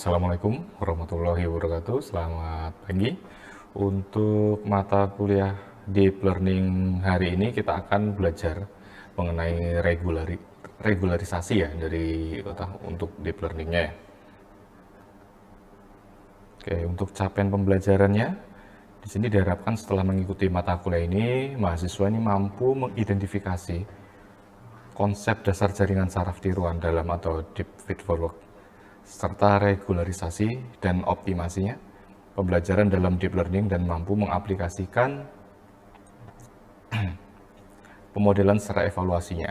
Assalamualaikum warahmatullahi wabarakatuh. Selamat pagi. Untuk mata kuliah Deep Learning hari ini kita akan belajar mengenai regularisasi ya untuk Deep Learningnya ya. Oke, untuk capaian pembelajarannya di sini diharapkan setelah mengikuti mata kuliah ini, mahasiswa ini mampu mengidentifikasi konsep dasar jaringan saraf tiruan dalam atau Deep Feedforward serta regularisasi dan optimasinya pembelajaran dalam deep learning dan mampu mengaplikasikan pemodelan serta evaluasinya.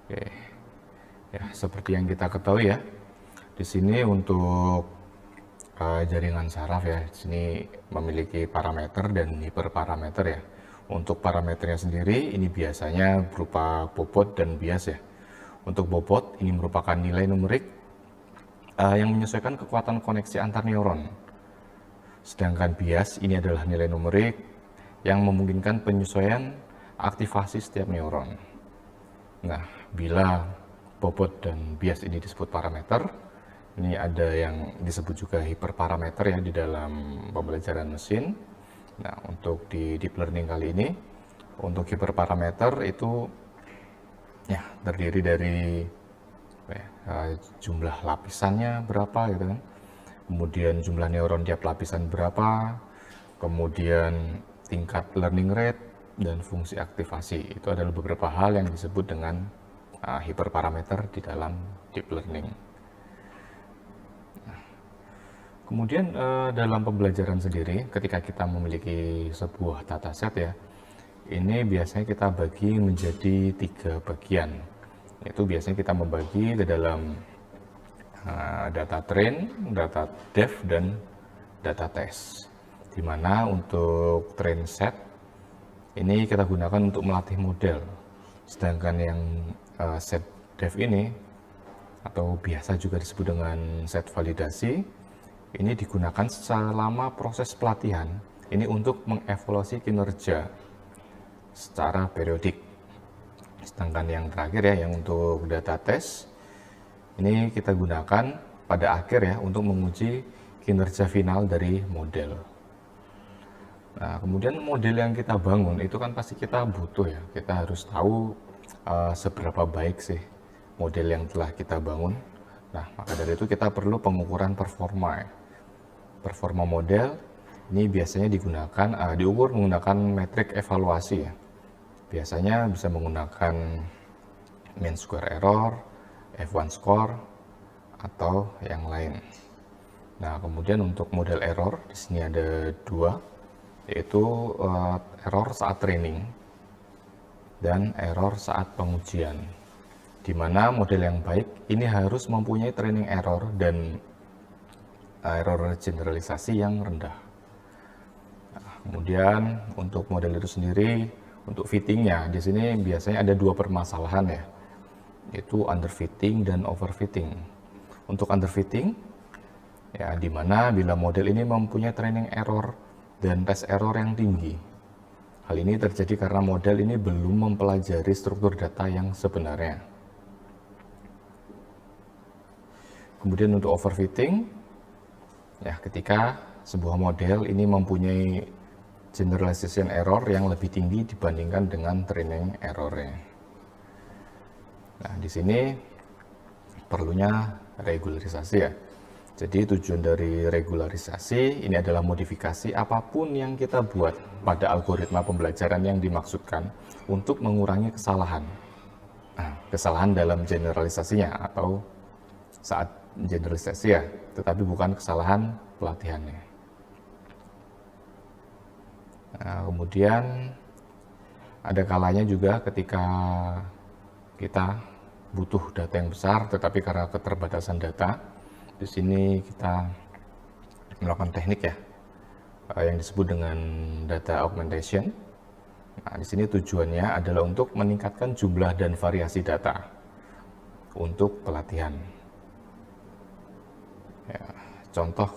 Oke. Ya, seperti yang kita ketahui ya, di sini untuk jaringan saraf ya, di sini memiliki parameter dan hiperparameter ya. Untuk parameternya sendiri ini biasanya berupa bobot dan bias ya. Untuk bobot ini merupakan nilai numerik yang menyesuaikan kekuatan koneksi antar neuron. Sedangkan bias ini adalah nilai numerik yang memungkinkan penyesuaian aktivasi setiap neuron. Nah, bila bobot dan bias ini disebut parameter, ini ada yang disebut juga hiperparameter ya di dalam pembelajaran mesin. Nah, untuk di deep learning kali ini, untuk hiperparameter itu ya terdiri dari jumlah lapisannya berapa gitu kan, kemudian jumlah neuron tiap lapisan berapa, kemudian tingkat learning rate dan fungsi aktivasi. Itu adalah beberapa hal yang disebut dengan hiperparameter di dalam deep learning. Kemudian dalam pembelajaran sendiri, ketika kita memiliki sebuah dataset ya, ini biasanya kita bagi menjadi 3 bagian. Itu biasanya kita membagi ke dalam data train, data def, dan data test. Dimana untuk train set, ini kita gunakan untuk melatih model. Sedangkan yang set def ini, atau biasa juga disebut dengan set validasi, ini digunakan selama proses pelatihan. Ini untuk mengevaluasi kinerja secara periodik. Sedangkan yang terakhir ya, yang untuk data test, ini kita gunakan pada akhir ya untuk menguji kinerja final dari model. Nah, kemudian model yang kita bangun itu kan pasti kita butuh ya. Kita harus tahu seberapa baik sih model yang telah kita bangun. Nah, maka dari itu kita perlu pengukuran performa ya. Performa model ini biasanya diukur menggunakan metrik evaluasi ya. Biasanya bisa menggunakan mean square error, F1 score, atau yang lain. Nah, kemudian untuk model error di sini ada 2, yaitu error saat training dan error saat pengujian. Di mana model yang baik ini harus mempunyai training error dan error generalisasi yang rendah. Nah, kemudian untuk model itu sendiri, untuk fittingnya di sini biasanya ada 2 permasalahan ya, yaitu underfitting dan overfitting. Untuk underfitting ya, di mana bila model ini mempunyai training error dan test error yang tinggi. Hal ini terjadi karena model ini belum mempelajari struktur data yang sebenarnya. Kemudian untuk overfitting ya, ketika sebuah model ini mempunyai generalization error yang lebih tinggi dibandingkan dengan training errornya. Nah, di sini perlunya regularisasi ya. Jadi tujuan dari regularisasi ini adalah modifikasi apapun yang kita buat pada algoritma pembelajaran yang dimaksudkan untuk mengurangi kesalahan. Nah, kesalahan dalam generalisasinya atau saat generalisasi ya, tetapi bukan kesalahan pelatihannya. Nah, kemudian ada kalanya juga ketika kita butuh data yang besar, tetapi karena keterbatasan data, di sini kita melakukan teknik ya, yang disebut dengan data augmentation. Nah, di sini tujuannya adalah untuk meningkatkan jumlah dan variasi data untuk pelatihan. Ya, contoh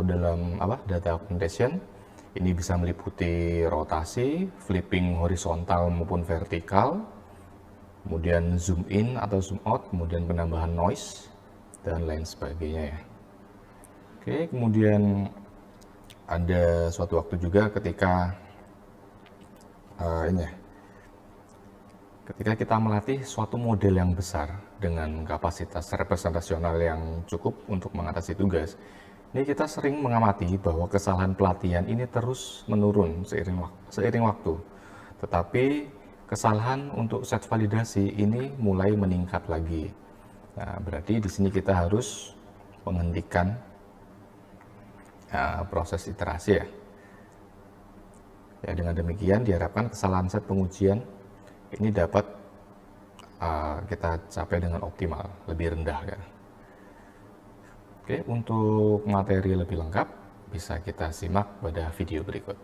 dalam data augmentation ini bisa meliputi rotasi, flipping horizontal maupun vertikal, kemudian zoom in atau zoom out, kemudian penambahan noise, dan lain sebagainya ya. Oke, kemudian ada suatu waktu juga ketika ini ya, ketika kita melatih suatu model yang besar dengan kapasitas representasional yang cukup untuk mengatasi tugas, ini kita sering mengamati bahwa kesalahan pelatihan ini terus menurun seiring waktu. Tetapi kesalahan untuk set validasi ini mulai meningkat lagi. Nah, berarti di sini kita harus menghentikan proses iterasi ya. Ya, dengan demikian diharapkan kesalahan set pengujian ini dapat kita capai dengan optimal, lebih rendah ya. Oke, untuk materi lebih lengkap bisa kita simak pada video berikut.